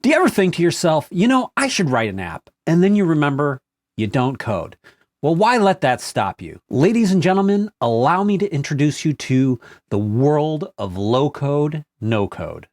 Do you ever think to yourself, I should write an app, and then you remember you don't code? Well, why let that stop you? Ladies and gentlemen, allow me to introduce you to the world of low code, no code.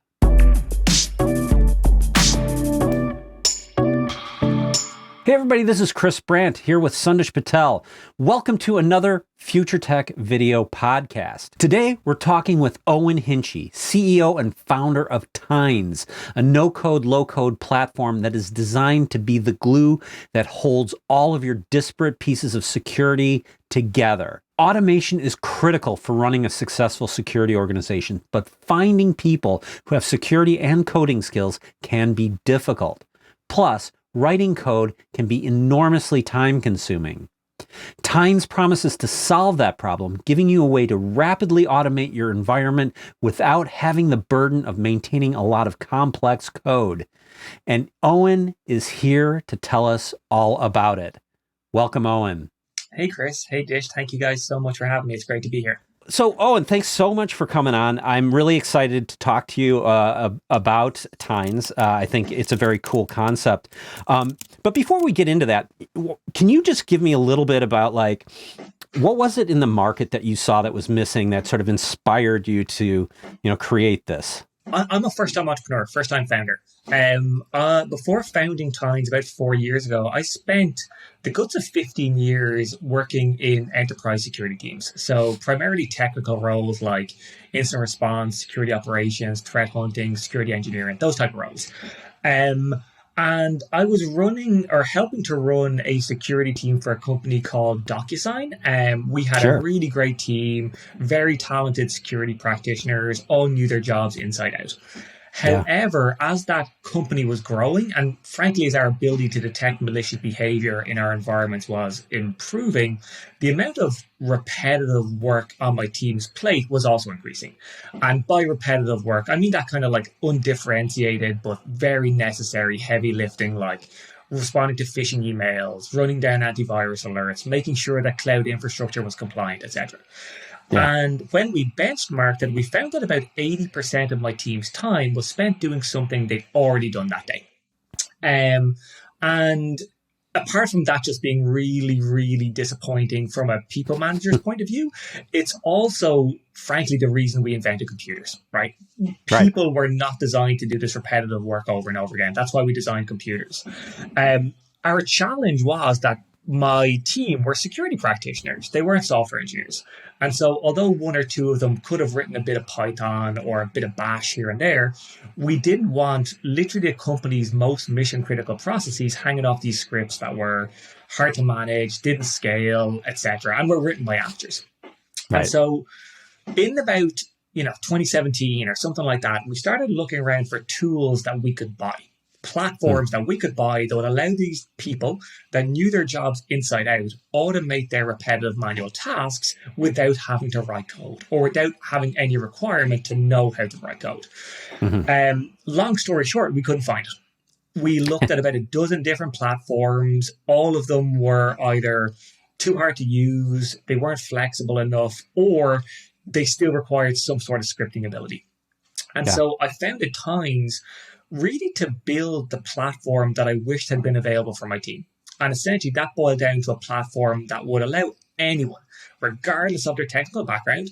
Hey everybody, this is Chris Brandt here with Sandesh Patel. Welcome to another FUTRtech video podcast. Today, we're talking with Eoin Hinchy, CEO and founder of Tines, a no-code, low-code platform that is designed to be the glue that holds all of your disparate pieces of security together. Automation is critical for running a successful security organization, but finding people who have security and coding skills can be difficult. Plus, writing code can be enormously time-consuming. Tines promises to solve that problem, giving you a way to rapidly automate your environment without having the burden of maintaining a lot of complex code. And Eoin is here to tell us all about it. Welcome, Eoin. Hey, Chris. Hey, Dish. Thank you guys so much for having me. It's great to be here. So, Eoin, thanks so much for coming on. I'm really excited to talk to you about Tines. I think it's a very cool concept. But before we get into that, can you just give me a little bit about, what was it in the market that you saw that was missing that sort of inspired you to, create this? I'm a first-time entrepreneur, first-time founder. Before founding Tines about 4 years ago, I spent the guts of 15 years working in enterprise security teams. So primarily technical roles like incident response, security operations, threat hunting, security engineering, those type of roles. And I was running or helping to run a security team for a company called DocuSign. We had a really great team, very talented security practitioners, all knew their jobs inside out. However, as that company was growing, and frankly, as our ability to detect malicious behavior in our environments was improving, the amount of repetitive work on my team's plate was also increasing. And by repetitive work, I mean that kind of like undifferentiated, but very necessary heavy lifting, like responding to phishing emails, running down antivirus alerts, making sure that cloud infrastructure was compliant, etc. And when we benchmarked it, we found that about 80% of my team's time was spent doing something they'd already done that day. And apart from that just being really, really disappointing from a people manager's point of view, it's also, frankly, the reason we invented computers, right? People were not designed to do this repetitive work over and over again. That's why we designed computers. Our challenge was that my team were security practitioners. They weren't software engineers. And so although one or two of them could have written a bit of Python or a bit of Bash here and there, we didn't want literally the company's most mission critical processes hanging off these scripts that were hard to manage, didn't scale, etc., and were written by actors. And so in about 2017 or something like that, we started looking around for tools that we could buy. Platforms that we could buy that would allow these people that knew their jobs inside out automate their repetitive manual tasks without having to write code or without having any requirement to know how to write code. Long story short, we couldn't find it. We looked at about a dozen different platforms. All of them were either too hard to use, they weren't flexible enough, or they still required some sort of scripting ability. And so I found at times really to build the platform that I wished had been available for my team. And essentially that boiled down to a platform that would allow anyone, regardless of their technical background,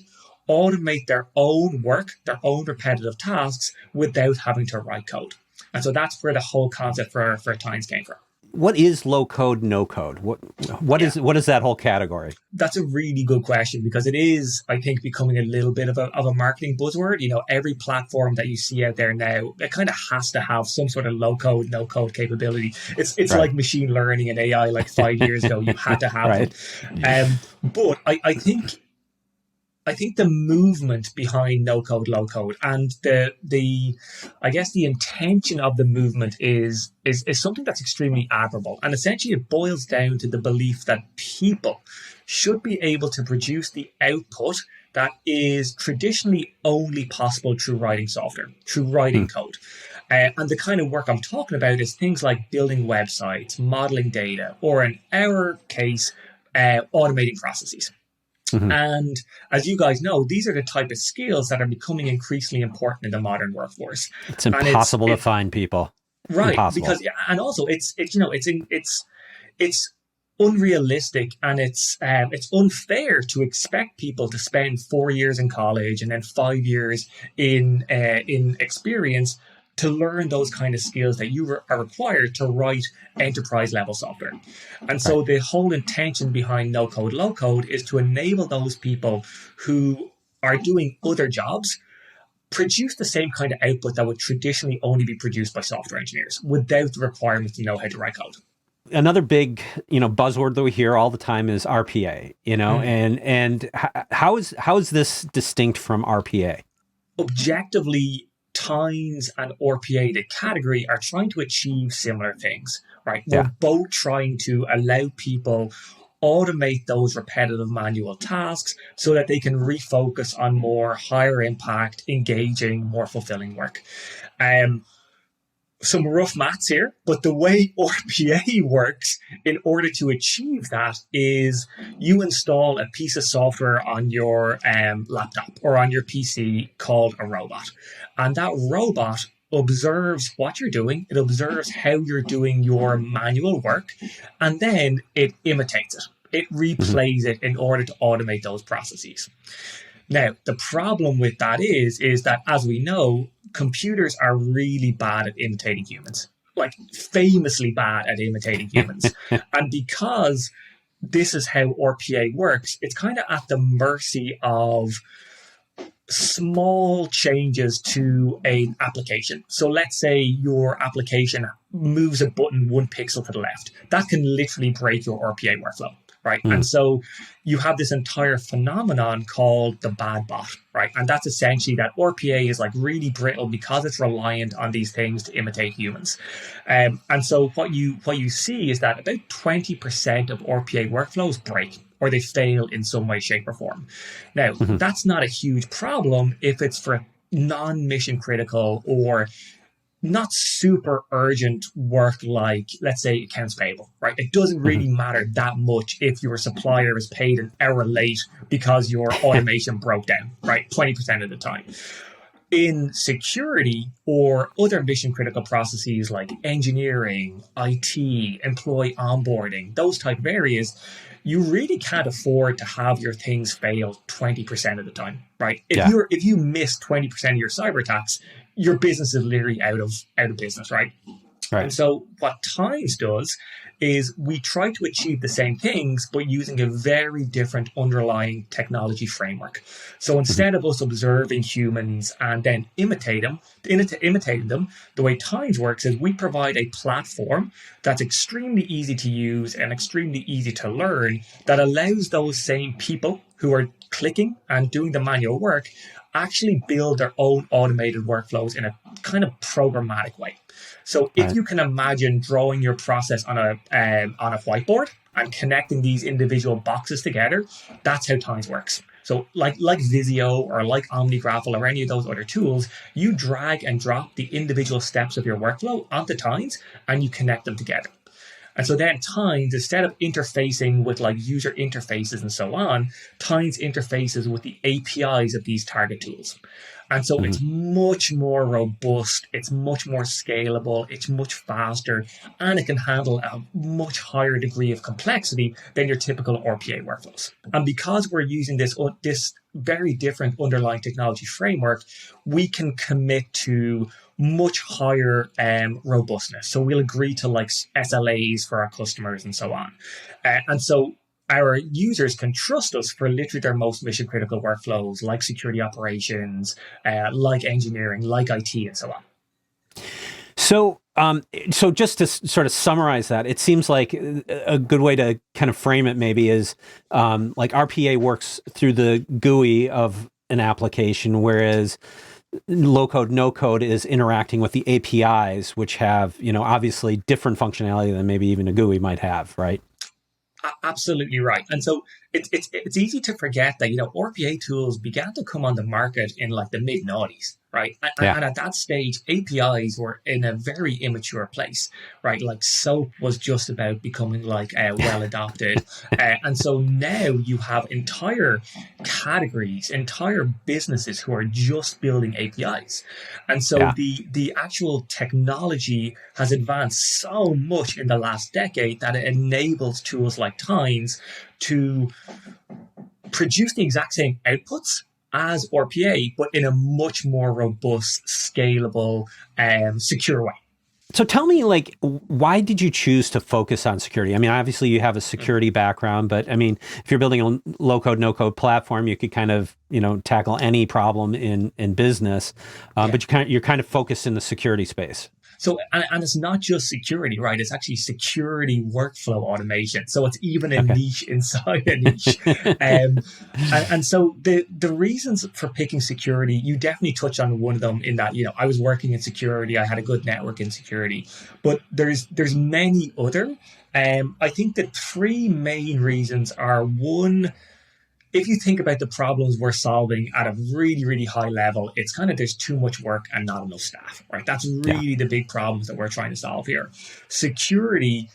automate their own work, their own repetitive tasks without having to write code. And so that's where the whole concept for Tines came from. What is low code, no code? What is that whole category? That's a really good question because it is, I think, becoming a little bit of a marketing buzzword. Every platform that you see out there now, it kind of has to have some sort of low code, no code capability. It's like machine learning and AI like 5 years ago. You had to have it. But I think the movement behind no code, low code, and the intention of the movement is something that's extremely admirable. And essentially it boils down to the belief that people should be able to produce the output that is traditionally only possible through writing software, through writing code. And the kind of work I'm talking about is things like building websites, modeling data, or in our case, automating processes. And as you guys know, these are the type of skills that are becoming increasingly important in the modern workforce. It's impossible to find people. Right, impossible. because and also it's unrealistic, and it's unfair to expect people to spend 4 years in college and then 5 years in experience to learn those kind of skills that you are required to write enterprise level software. And so the whole intention behind no code, low code is to enable those people who are doing other jobs produce the same kind of output that would traditionally only be produced by software engineers without the requirement to know how to write code. Another big, buzzword that we hear all the time is RPA, and how is this distinct from RPA? Objectively, Times and RPA, the category, are trying to achieve similar things, right? We're both trying to allow people automate those repetitive manual tasks so that they can refocus on more higher impact, engaging, more fulfilling work. Some rough maths here, but the way RPA works in order to achieve that is you install a piece of software on your laptop or on your PC called a robot. And that robot observes what you're doing. It observes how you're doing your manual work, and then it imitates it. It replays it in order to automate those processes. Now, the problem with that is that, as we know, computers are really bad at imitating humans, like famously bad at imitating humans. And because this is how RPA works, it's kind of at the mercy of small changes to an application. So let's say your application moves a button 1 pixel to the left. That can literally break your RPA workflow. Right. And so you have this entire phenomenon called the bad bot. Right. And that's essentially that RPA is like really brittle because it's reliant on these things to imitate humans. And so what you see is that about 20% of RPA workflows break or they fail in some way, shape, or form. Now, that's not a huge problem if it's for non-mission critical or not super urgent work like, let's say, accounts payable, right? It doesn't really matter that much if your supplier is paid an hour late because your automation broke down, right? 20% of the time. In security or other mission critical processes like engineering, IT, employee onboarding, those type of areas, you really can't afford to have your things fail 20% of the time, right? If you miss 20% of your cyber attacks, your business is literally out of business, right? And so what Times does is we try to achieve the same things, but using a very different underlying technology framework. So instead of us observing humans and then imitating them, the way Times works is we provide a platform that's extremely easy to use and extremely easy to learn that allows those same people who are clicking and doing the manual work actually build their own automated workflows in a kind of programmatic way. So if you can imagine drawing your process on a whiteboard and connecting these individual boxes together, that's how Times works. So like Visio or like OmniGraffle or any of those other tools, you drag and drop the individual steps of your workflow onto Times and you connect them together. And so then Times, instead of interfacing with like user interfaces and so on, Times interfaces with the APIs of these target tools. And so it's much more robust, it's much more scalable, it's much faster, and it can handle a much higher degree of complexity than your typical RPA workflows. And because we're using this very different underlying technology framework, we can commit to much higher robustness. So we'll agree to like SLAs for our customers and so on. And so our users can trust us for literally their most mission critical workflows like security operations, like engineering, like IT, and so on. So just to sort of summarize that, it seems like a good way to kind of frame it maybe is like RPA works through the GUI of an application, whereas low code, no code is interacting with the APIs, which have, obviously different functionality than maybe even a GUI might have, right? Absolutely right. And so it's easy to forget that, RPA tools began to come on the market in like the mid noughties, right? And at that stage, APIs were in a very immature place, right? Like SOAP was just about becoming like well adopted. And so now you have entire categories, entire businesses who are just building APIs. And so the actual technology has advanced so much in the last decade that it enables tools like Tines to produce the exact same outputs as RPA, but in a much more robust, scalable, secure way. So tell me, like, why did you choose to focus on security? I mean, obviously you have a security background, but I mean, if you're building a low-code, no-code platform, you could kind of, tackle any problem in business, but you're kind of focused in the security space. So, and it's not just security, right? It's actually security workflow automation. So it's even a niche inside a niche. And so the reasons for picking security, you definitely touch on one of them in that, I was working in security. I had a good network in security, but there's many other. I think the three main reasons are: one, if you think about the problems we're solving at a really, really high level, it's kind of there's too much work and not enough staff, right? That's really the big problems that we're trying to solve here. Security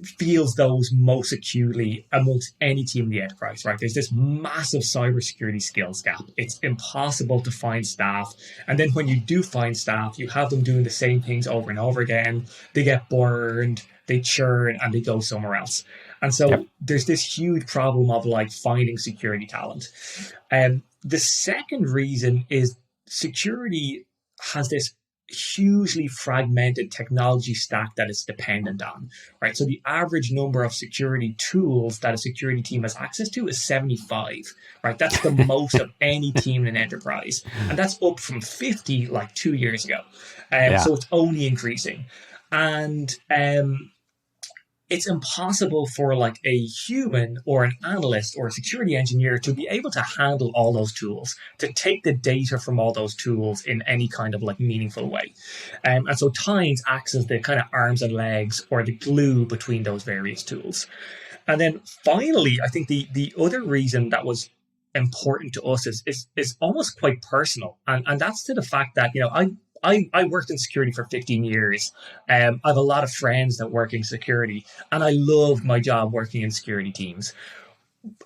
feels those most acutely amongst any team in the enterprise, right? There's this massive cybersecurity skills gap. It's impossible to find staff. And then when you do find staff, you have them doing the same things over and over again. They get burned, they churn, and they go somewhere else. And so there's this huge problem of like finding security talent. The second reason is security has this hugely fragmented technology stack that it's dependent on, right? So the average number of security tools that a security team has access to is 75, right? That's the most of any team in an enterprise. And that's up from 50 like 2 years ago. So it's only increasing. And it's impossible for like a human or an analyst or a security engineer to be able to handle all those tools, to take the data from all those tools in any kind of like meaningful way. And so Tines acts as the kind of arms and legs or the glue between those various tools. And then finally, I think the other reason that was important to us is almost quite personal. And that's to the fact that, I worked in security for 15 years. I have a lot of friends that work in security, and I loved my job working in security teams.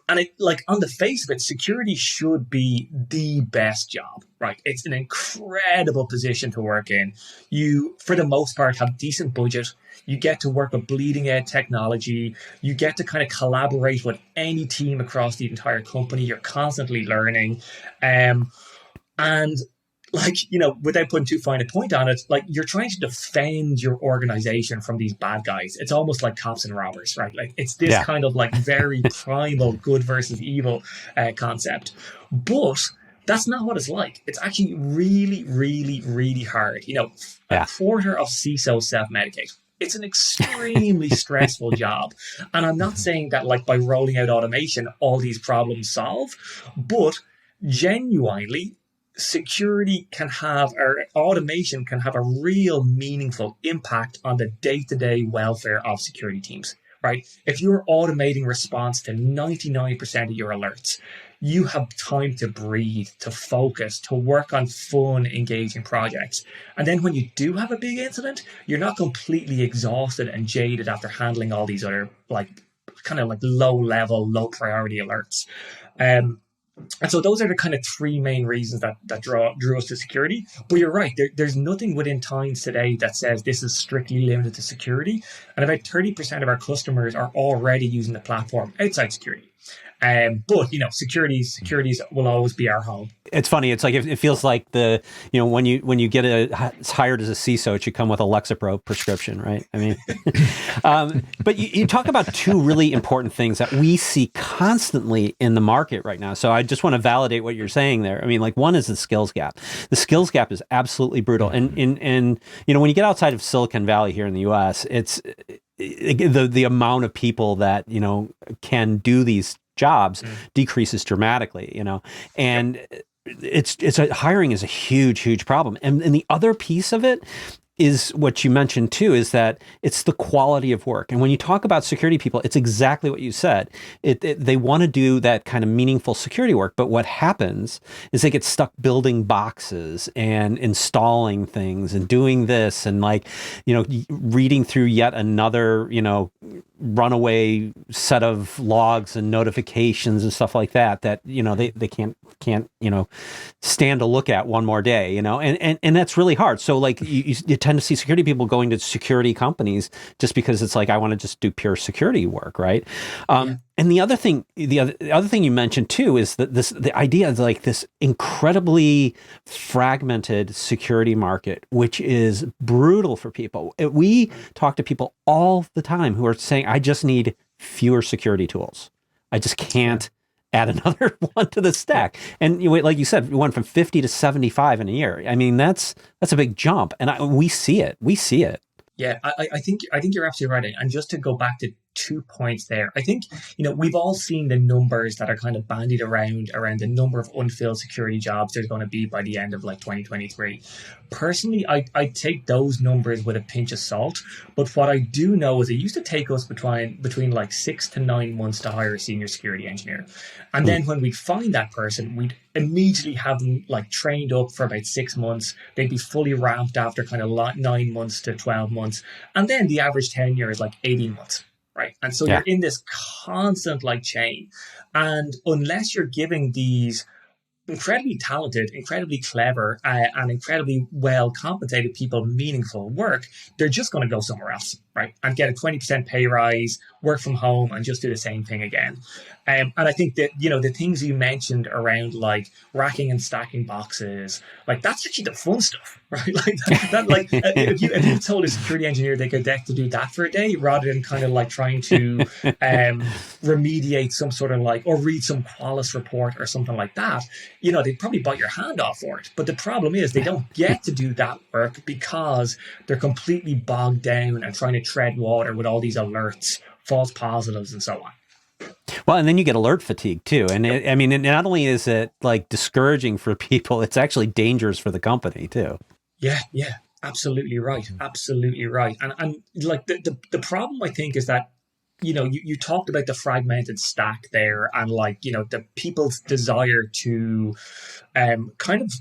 And it, like, on the face of it, security should be the best job, right? It's an incredible position to work in. You, for the most part, have decent budget. You get to work with bleeding edge technology. You get to kind of collaborate with any team across the entire company. You're constantly learning. And like, without putting too fine a point on it, like you're trying to defend your organization from these bad guys. It's almost like cops and robbers, right? Like it's this kind of like very primal good versus evil concept. But that's not what it's like. It's actually really, really, really hard. A quarter of CISOs self-medicate. It's an extremely stressful job. And I'm not saying that like by rolling out automation, all these problems solve, but genuinely, security can have, or automation can have a real meaningful impact on the day-to-day welfare of security teams, right? If you're automating response to 99% of your alerts, you have time to breathe, to focus, to work on fun, engaging projects. And then when you do have a big incident, you're not completely exhausted and jaded after handling all these other like kind of like low level, low priority alerts. And so those are the kind of three main reasons that drew us to security. But you're right, there's nothing within Tines today that says this is strictly limited to security. And about 30% of our customers are already using the platform outside security. But securities will always be our home. It's funny. It's like it feels like when you get hired as a CISO, it should come with a Lexapro prescription, right? I mean, but you talk about two really important things that we see constantly in the market right now. So I just want to validate what you're saying there. I mean, like one is the skills gap. The skills gap is absolutely brutal, and when you get outside of Silicon Valley here in the U.S., it's the amount of people that can do these jobs decreases dramatically, and hiring is a huge problem. And the other piece of it is what you mentioned too, is that it's the quality of work. And when you talk about security people, it's exactly what you said. They want to do that kind of meaningful security work, but what happens is they get stuck building boxes and installing things and doing this and reading through yet another, runaway set of logs and notifications and stuff like that they can't stand to look at one more day, and that's really hard. So you tend to see security people going to security companies just because it's I want to just do pure security work, right? And the other thing you mentioned too is that the idea of this incredibly fragmented security market, which is brutal for people. We talk to people all the time who are saying, I just need fewer security tools. I just can't add another one to the stack. And like you said, we went from 50 to 75 in a year. I mean, that's a big jump. And we see it. Yeah, I think you're absolutely right. And just to go back to 2 points there, I think, we've all seen the numbers that are kind of bandied around the number of unfilled security jobs there's going to be by the end of 2023. Personally, I take those numbers with a pinch of salt. But what I do know is it used to take us between 6 to 9 months to hire a senior security engineer. And then when we'd find that person, we'd immediately have them trained up for about 6 months. They'd be fully ramped after kind of 9 months to 12 months. And then the average tenure is 18 months. Right. And so you're in this constant chain. And unless you're giving these incredibly talented, incredibly clever, and incredibly well compensated people meaningful work, they're just going to go somewhere else, right? And get a 20% pay rise, work from home, and just do the same thing again. And I think that, the things you mentioned around racking and stacking boxes, that's actually the fun stuff, right? If you told a security engineer they could get to do that for a day rather than kind of trying to remediate some sort of or read some Qualys report or something like that, they'd probably bite your hand off for it. But the problem is they don't get to do that work because they're completely bogged down and trying to tread water with all these alerts, false positives, and so on. Well, and then you get alert fatigue too. And not only is it discouraging for people, it's actually dangerous for the company too. Yeah, absolutely right. Absolutely right. And the problem I think is that, you talked about the fragmented stack there and the people's desire to kind of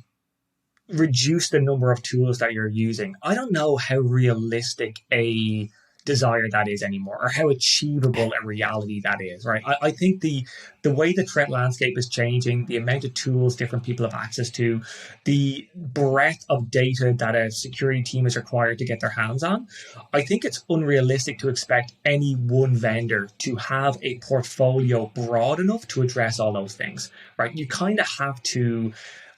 reduce the number of tools that you're using. I don't know how realistic a desire that is anymore, or how achievable a reality that is, right? I think the way the threat landscape is changing, the amount of tools different people have access to, the breadth of data that a security team is required to get their hands on, I think it's unrealistic to expect any one vendor to have a portfolio broad enough to address all those things, right? You kind of have to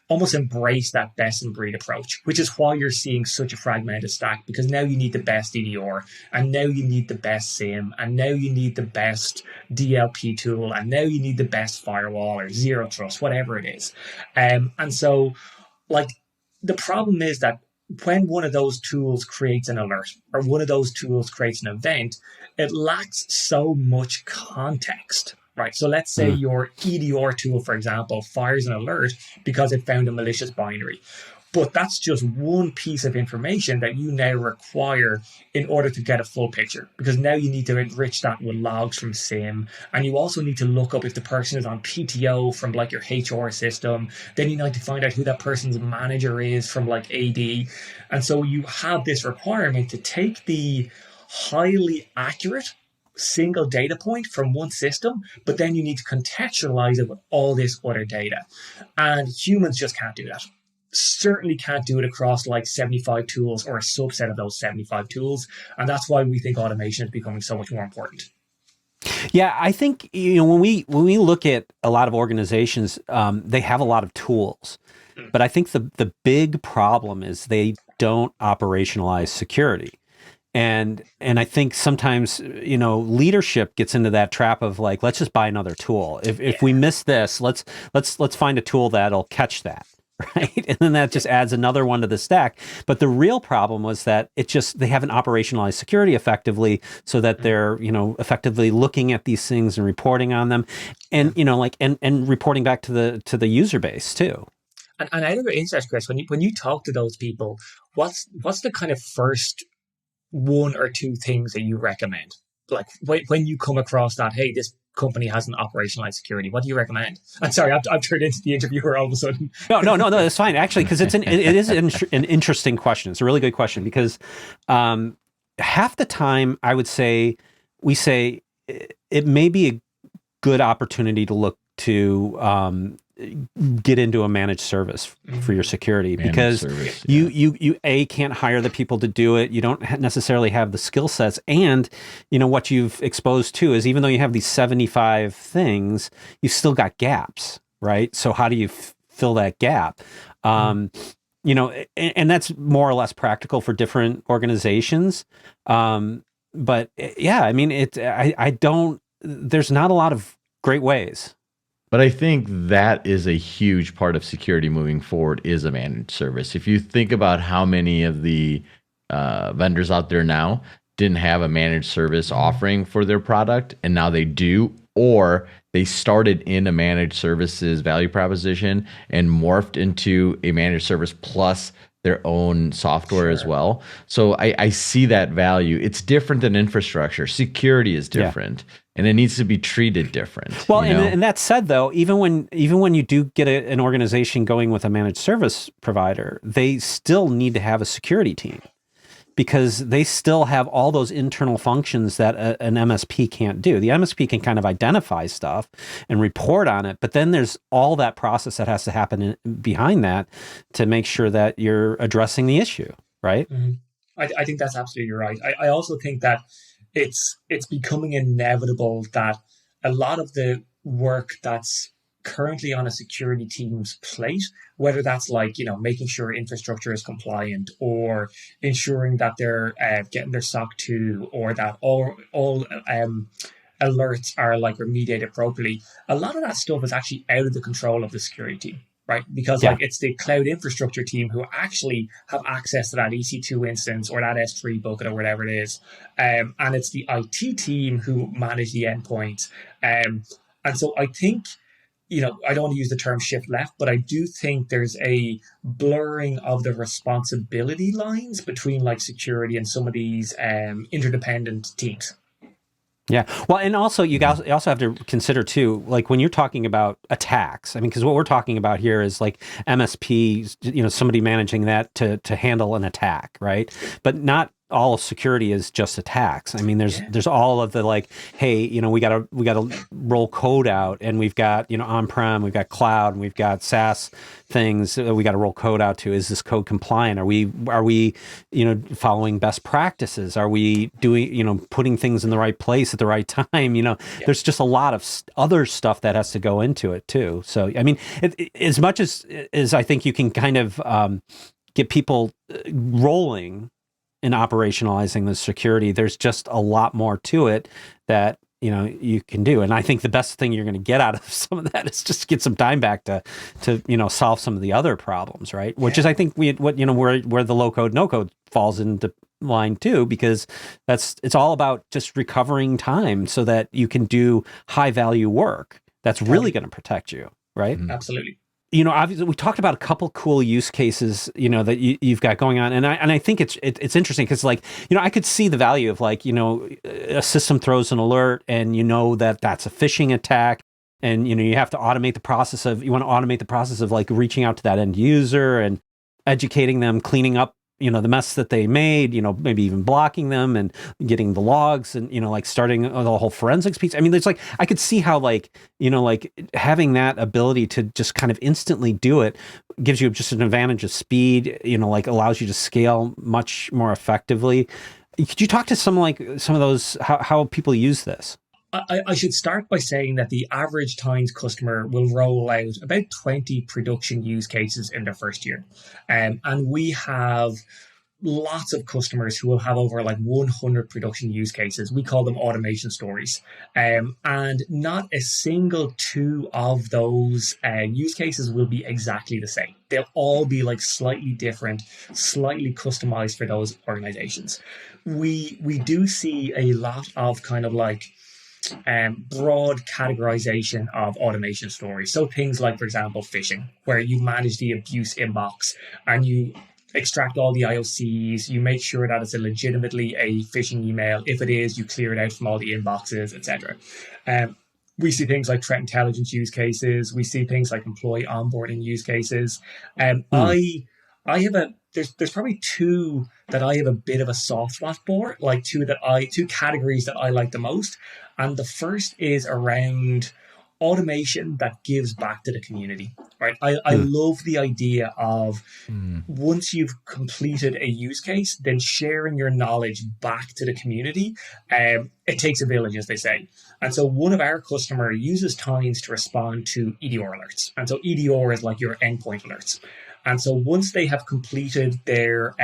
almost embrace that best in breed approach, which is why you're seeing such a fragmented stack, because now you need the best EDR, and now you need the best SIM, and now you need the best DLP tool, and now you need the best firewall or zero trust, whatever it is. And so the problem is that when one of those tools creates an alert or one of those tools creates an event, it lacks so much context. Right. So let's say your EDR tool, for example, fires an alert because it found a malicious binary. But that's just one piece of information that you now require in order to get a full picture, because now you need to enrich that with logs from SIM. And you also need to look up if the person is on PTO from your HR system. Then you need to find out who that person's manager is from AD. And so you have this requirement to take the highly accurate single data point from one system, but then you need to contextualize it with all this other data. And humans just can't do that. Certainly can't do it across 75 tools or a subset of those 75 tools. And that's why we think automation is becoming so much more important. Yeah, I think when we look at a lot of organizations, they have a lot of tools, but I think the big problem is they don't operationalize security. And I think sometimes, leadership gets into that trap of let's just buy another tool. If we miss this, let's find a tool that'll catch that, right? And then that just adds another one to the stack. But the real problem was that they haven't operationalized security effectively, so that they're, effectively looking at these things and reporting on them, and and reporting back to the user base too. And out of your interest, Chris, when you talk to those people, what's the kind of first one or two things that you recommend? Like when you come across that, hey, this company hasn't operationalized security, what do you recommend? I'm sorry, I've turned into the interviewer all of a sudden. No, that's fine actually, because it is an interesting question. It's a really good question because half the time I would say we say it may be a good opportunity to look to get into a managed service for your security, because you can't hire the people to do it. You don't necessarily have the skill sets, and what you've exposed to is, even though you have these 75 things, you've still got gaps, right? So how do you fill that gap? And that's more or less practical for different organizations. But yeah, I mean, there's not a lot of great ways. But I think that is a huge part of security moving forward, is a managed service. If you think about how many of the vendors out there now didn't have a managed service offering for their product, and now they do, or they started in a managed services value proposition and morphed into a managed service plus their own software as well. So I see that value. It's different than infrastructure. Security is different. And it needs to be treated different. Well, and that said, though, even when you do get an organization going with a managed service provider, they still need to have a security team, because they still have all those internal functions that an MSP can't do. The MSP can kind of identify stuff and report on it, but then there's all that process that has to happen behind that to make sure that you're addressing the issue, right? Mm-hmm. I think that's absolutely right. I also think that it's becoming inevitable that a lot of the work that's currently on a security team's plate, whether that's like, making sure infrastructure is compliant, or ensuring that they're getting their SOC 2, or that all alerts are like remediated properly, a lot of that stuff is actually out of the control of the security team. Right? Because it's the cloud infrastructure team who actually have access to that EC2 instance or that S3 bucket or whatever it is. And it's the IT team who manage the endpoints. And so I think, I don't want to use the term shift left, but I do think there's a blurring of the responsibility lines between like security and some of these interdependent teams. Yeah. Well, and also you guys also have to consider too, like when you're talking about attacks, I mean, because what we're talking about here is like MSPs, somebody managing that to handle an attack, right? But not all of security is just attacks. I mean, there's all of the like, hey, we got to roll code out, and we've got, on-prem, we've got cloud, and we've got SaaS things that we got to roll code out to. Is this code compliant? Are we following best practices? Are we doing, putting things in the right place at the right time? There's just a lot of other stuff that has to go into it too. So, I mean, as much as I think you can kind of get people rolling in operationalizing the security, there's just a lot more to it that you can do. And I think the best thing you're going to get out of some of that is just get some time back to solve some of the other problems, right? Which is, I think, where the low code, no code falls into line too, because it's all about just recovering time so that you can do high value work that's really going to protect you, right? Absolutely. Obviously, we talked about a couple cool use cases, that you've got going on, and I think it's interesting because, like, I could see the value of, like, a system throws an alert, and that's a phishing attack, and you have to automate the process of like reaching out to that end user and educating them, cleaning up the mess that they made, maybe even blocking them and getting the logs and, like starting the whole forensics piece. I mean, there's like, I could see how like having that ability to just kind of instantly do it gives you just an advantage of speed, like allows you to scale much more effectively. Could you talk to some of those, how people use this? I should start by saying that the average Times customer will roll out about 20 production use cases in their first year. And we have lots of customers who will have over like 100 production use cases. We call them automation stories. And not a single two of those use cases will be exactly the same. They'll all be like slightly different, slightly customized for those organizations. We do see a lot of kind of like broad categorization of automation stories. So things like, for example, phishing, where you manage the abuse inbox and you extract all the IOCs, you make sure that it's legitimately a phishing email. If it is, you clear it out from all the inboxes, etc. We see things like threat intelligence use cases. We see things like employee onboarding use cases. I have there's probably two that I have a bit of a soft spot for, like two categories that I like the most. And the first is around automation that gives back to the community, right? I love the idea of once you've completed a use case, then sharing your knowledge back to the community. It takes a village, as they say. And so one of our customers uses Tines to respond to EDR alerts. And so EDR is like your endpoint alerts. And so once they have completed their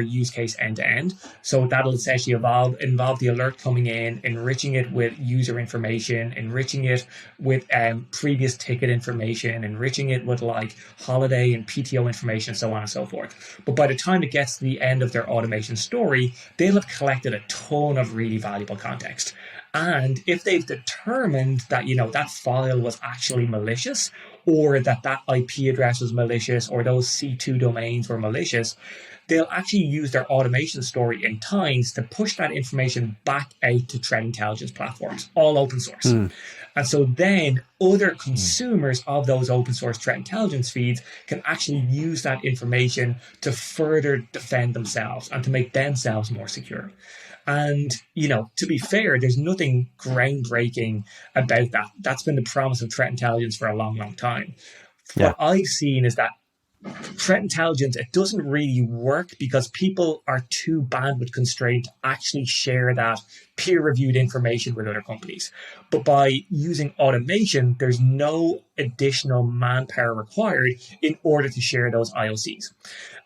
use case end to end, so that'll essentially involve the alert coming in, enriching it with user information, enriching it with previous ticket information, enriching it with like holiday and PTO information, so on and so forth. But by the time it gets to the end of their automation story, they'll have collected a ton of really valuable context. And if they've determined that, that file was actually malicious, or that IP address was malicious, or those C2 domains were malicious, they'll actually use their automation story in Tines to push that information back out to threat intelligence platforms, all open source. And so then other consumers of those open source threat intelligence feeds can actually use that information to further defend themselves and to make themselves more secure. And, to be fair, there's nothing groundbreaking about that. That's been the promise of threat intelligence for a long, long time. Yeah. What I've seen is that threat intelligence, it doesn't really work because people are too bandwidth constrained to actually share that peer-reviewed information with other companies. But by using automation, there's no additional manpower required in order to share those IOCs.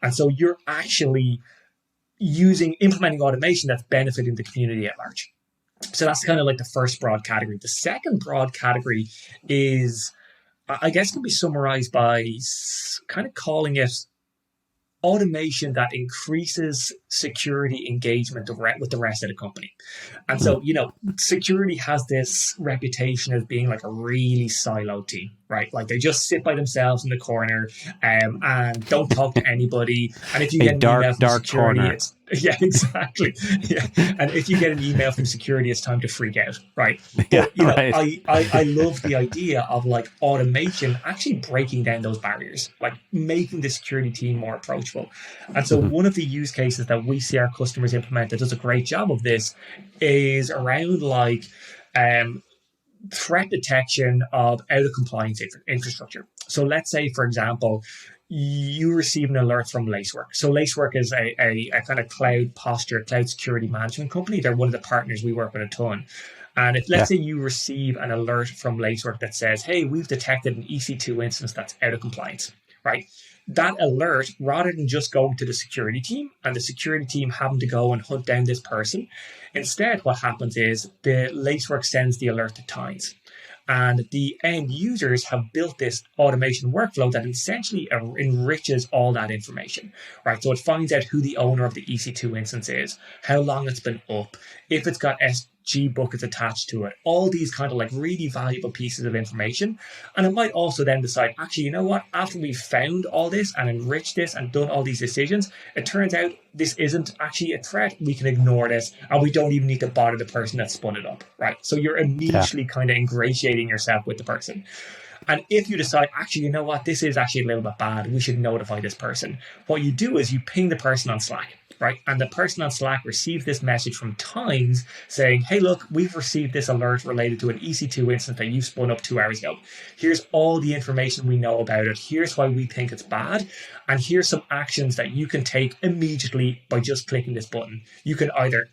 And so you're actually implementing automation that's benefiting the community at large. So that's kind of like the first broad category. The second broad category is, I guess, can be summarized by kind of calling it automation that increases security engagement with the rest of the company. And so, security has this reputation as being like a really siloed team, right? Like they just sit by themselves in the corner and don't talk to anybody. And if you get an email from security, corner. Yeah, exactly. Yeah. And if you get an email from security, it's time to freak out, right? But, right. I love the idea of like automation actually breaking down those barriers, like making the security team more approachable. And so one of the use cases that we see our customers implement that does a great job of this is around like threat detection of out of compliance infrastructure. So let's say, for example, you receive an alert from Lacework. So Lacework is a kind of cloud security management company. They're one of the partners we work with a ton. And if let's say you receive an alert from Lacework that says, hey, we've detected an EC2 instance that's out of compliance, right? That alert, rather than just going to the security team and the security team having to go and hunt down this person, instead what happens is the Lacework sends the alert to Tines. And the end users have built this automation workflow that essentially enriches all that information, right? So it finds out who the owner of the EC2 instance is, how long it's been up, if it's got SG buckets attached to it, all these kind of like really valuable pieces of information. And it might also then decide, actually, you know what? After we've found all this and enriched this and done all these decisions, it turns out this isn't actually a threat. We can ignore this and we don't even need to bother the person that spun it up, right? So you're immediately kind of ingratiating yourself with the person. And if you decide, actually, you know what, this is actually a little bit bad, we should notify this person. What you do is you ping the person on Slack, right? And the person on Slack receives this message from Tines saying, hey, look, we've received this alert related to an EC2 instance that you spun up 2 hours ago. Here's all the information we know about it. Here's why we think it's bad. And here's some actions that you can take immediately by just clicking this button. You can either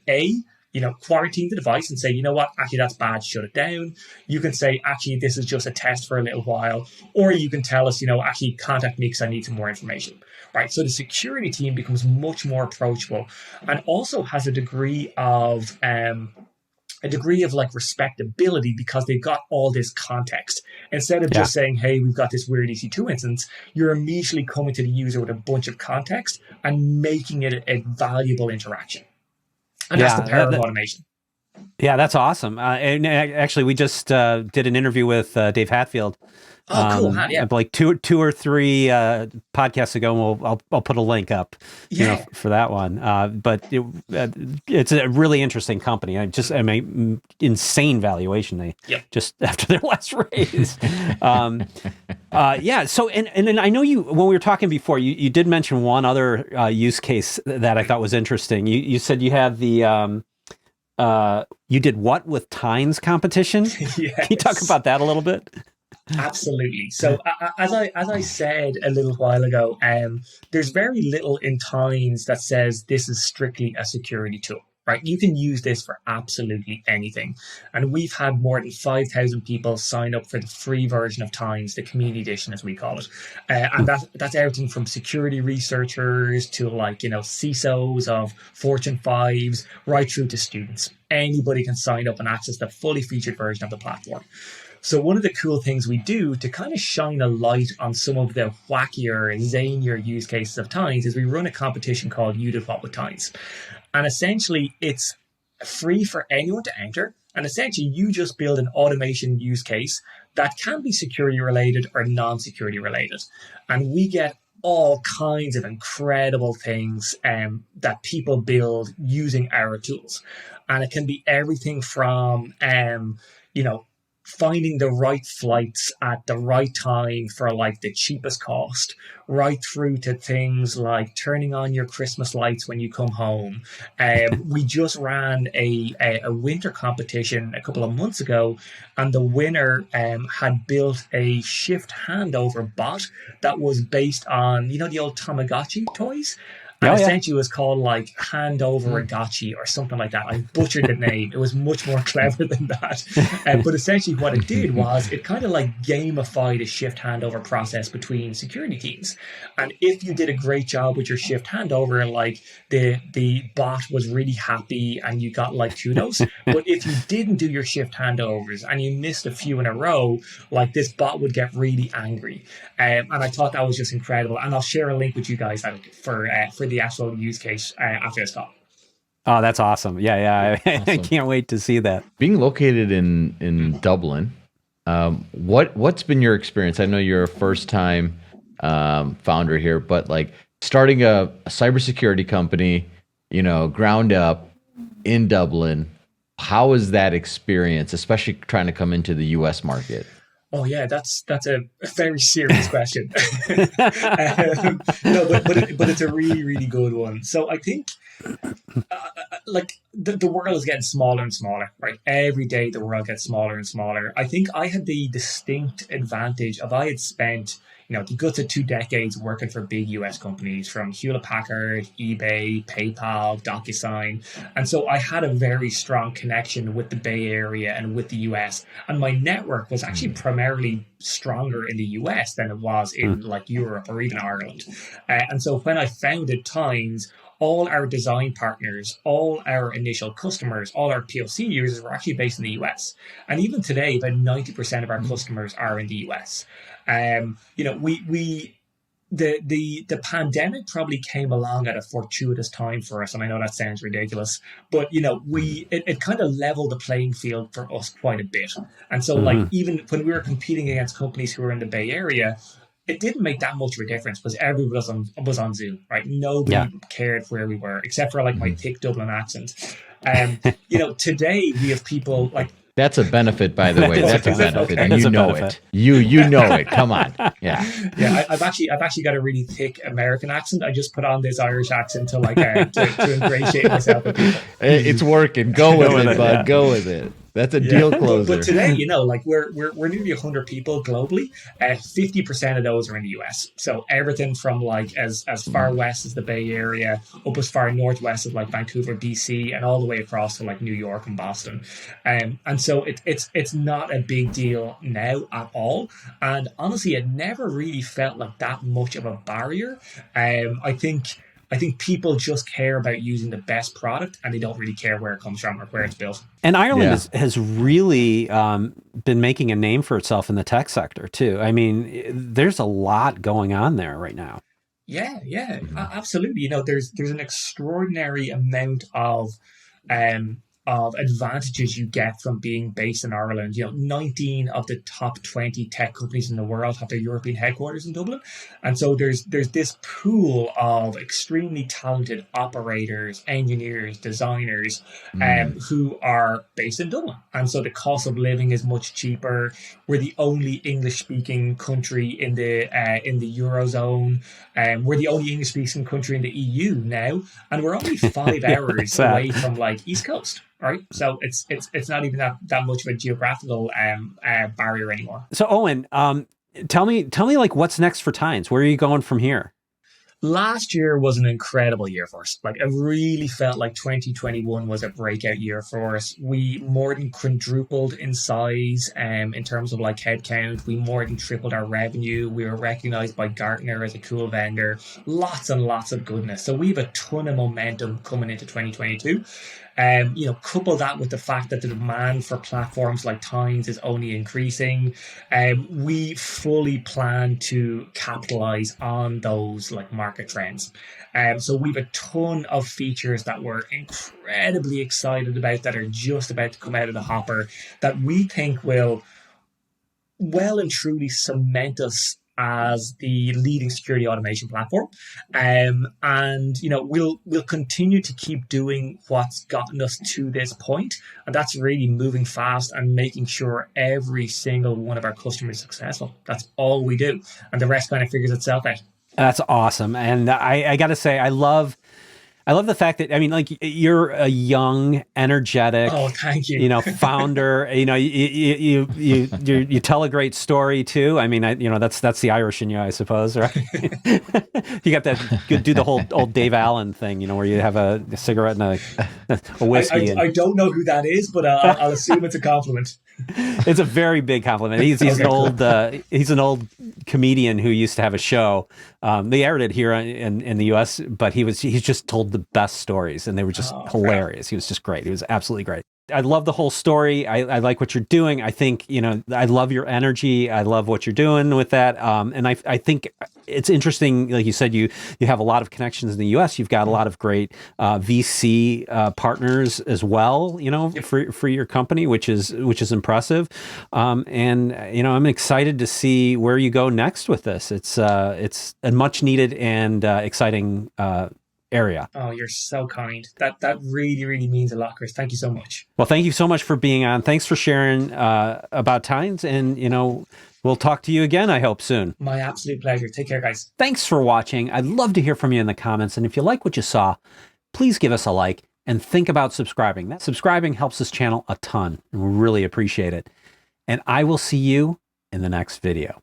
quarantine the device and say, you know what, actually that's bad, shut it down. You can say, actually, this is just a test for a little while. Or you can tell us, actually contact me because I need some more information, right? So the security team becomes much more approachable and also has a degree of like respectability because they've got all this context. Instead of just saying, hey, we've got this weird EC2 instance, you're immediately coming to the user with a bunch of context and making it a valuable interaction. And that's the power of automation. Yeah, that's awesome. And actually, we just did an interview with Dave Hatfield. Oh, cool, Hat, yeah. Like two or three podcasts ago, and I'll put a link up, Yeah. for that one. But it's a really interesting company. I mean, insane valuation. They just after their last raise. Yeah. So and I know when we were talking before, you did mention one other use case that I thought was interesting. You said you had the you did what with Tines competition? Yes. Can you talk about that a little bit? Absolutely. So as I said a little while ago, there's very little in Tines that says this is strictly a security tool, right? You can use this for absolutely anything. And we've had more than 5,000 people sign up for the free version of Tines, the community edition, as we call it. And that's everything from security researchers to CISOs of Fortune 5s, right through to students. Anybody can sign up and access the fully featured version of the platform. So one of the cool things we do to kind of shine a light on some of the wackier and zanier use cases of Tines is we run a competition called You Did What with Tines. And essentially it's free for anyone to enter. And essentially you just build an automation use case that can be security related or non-security related. And we get all kinds of incredible things that people build using our tools. And it can be everything from, finding the right flights at the right time for the cheapest cost, right through to things like turning on your Christmas lights when you come home. We just ran a winter competition a couple of months ago, and the winner had built a shift handover bot that was based on, the old Tamagotchi toys. And essentially it was called Hand Over a Gotchi or something like that. I butchered the name. It was much more clever than that. But essentially what it did was it kind of gamified a shift handover process between security teams. And if you did a great job with your shift handover, the bot was really happy and you got kudos. But if you didn't do your shift handovers and you missed a few in a row, this bot would get really angry. And I thought that was just incredible. And I'll share a link with you guys for the actual use case after this call. Oh, that's awesome. Yeah. Awesome. I can't wait to see that. Being located in Dublin, what's been your experience? I know you're a first-time founder here, but starting a cybersecurity company, ground up in Dublin, how is that experience, especially trying to come into the US market? Oh yeah, that's a very serious question. But it's a really, really good one. So I think the world is getting smaller and smaller, right? Every day the world gets smaller and smaller. I think I had the distinct advantage of I had spent the guts of 2 decades working for big US companies from Hewlett-Packard, eBay, PayPal, DocuSign. And so I had a very strong connection with the Bay Area and with the US. And my network was actually primarily stronger in the US than it was in Europe or even Ireland. And so when I founded Tines, all our design partners, all our initial customers, all our POC users were actually based in the US. And even today, about 90% of our customers are in the US. The pandemic probably came along at a fortuitous time for us, and I know that sounds ridiculous, but it kind of leveled the playing field for us quite a bit. And so even when we were competing against companies who were in the Bay Area, it didn't make that much of a difference because everybody was on Zoom, right? Nobody cared where we were, except for my thick Dublin accent. Today we have people That's a benefit, by the way. That's a benefit, and you know it. You know it. Come on, yeah. I've actually got a really thick American accent. I just put on this Irish accent to to ingratiate myself with people. It's working. Go with it, bud. Go with it. That's a deal closer. But today, we're nearly 100 people globally. 50% of those are in the US. So everything from as far west as the Bay Area, up as far northwest as Vancouver, BC, and all the way across to New York and Boston. And so it's not a big deal now at all. And honestly, it never really felt like that much of a barrier. I think people just care about using the best product, and they don't really care where it comes from or where it's built. And Ireland has really been making a name for itself in the tech sector too. I mean, there's a lot going on there right now. Yeah, absolutely. There's an extraordinary amount of of advantages you get from being based in Ireland. 19 of the top 20 tech companies in the world have their European headquarters in Dublin. And so there's this pool of extremely talented operators, engineers, designers, who are based in Dublin. And so the cost of living is much cheaper. We're the only English-speaking country in the Eurozone. We're the only English-speaking country in the EU now, and we're only 5 hours away from like East Coast. Right, so it's not even that much of a geographical barrier anymore. So Eoin, tell me like what's next for Tynes? Where are you going from here? Last year was an incredible year for us. Like, I really felt like 2021 was a breakout year for us. We more than quadrupled in size in terms of like headcount. We more than tripled our revenue. We were recognized by Gartner as a cool vendor. Lots and lots of goodness. So we have a ton of momentum coming into 2022. Couple that with the fact that the demand for platforms like Tynes is only increasing. We fully plan to capitalize on those like market trends. So we've a ton of features that we're incredibly excited about that are just about to come out of the hopper that we think will well and truly cement us as the leading security automation platform. And we'll continue to keep doing what's gotten us to this point. And that's really moving fast and making sure every single one of our customers is successful. That's all we do. And the rest kind of figures itself out. That's awesome. And I got to say, I love the fact that, I mean, like, you're a young, energetic, thank you. Founder. You tell a great story too. I mean, that's the Irish in you, I suppose, right? You got that. You do the whole old Dave Allen thing, where you have a cigarette and a whiskey. I don't know who that is, but I'll assume it's a compliment. It's a very big compliment. He's an old comedian who used to have a show. They aired it here in the U.S., but he's just told the best stories, and they were just hilarious. He was just great. He was absolutely great. I love the whole story. I like what you're doing. I think, I love your energy. I love what you're doing with that. And I think it's interesting. Like you said, you have a lot of connections in the US. You've got a lot of great VC partners as well, for your company, which is impressive. And I'm excited to see where you go next with this. It's a much needed and exciting area. Oh, you're so kind. That really, really means a lot, Chris. Thank you so much. Well, thank you so much for being on. Thanks for sharing about Tynes, and we'll talk to you again, I hope, soon. My absolute pleasure. Take care, guys. Thanks for watching. I'd love to hear from you in the comments, and if you like what you saw, please give us a like and think about subscribing. Subscribing helps this channel a ton, and we really appreciate it. And I will see you in the next video.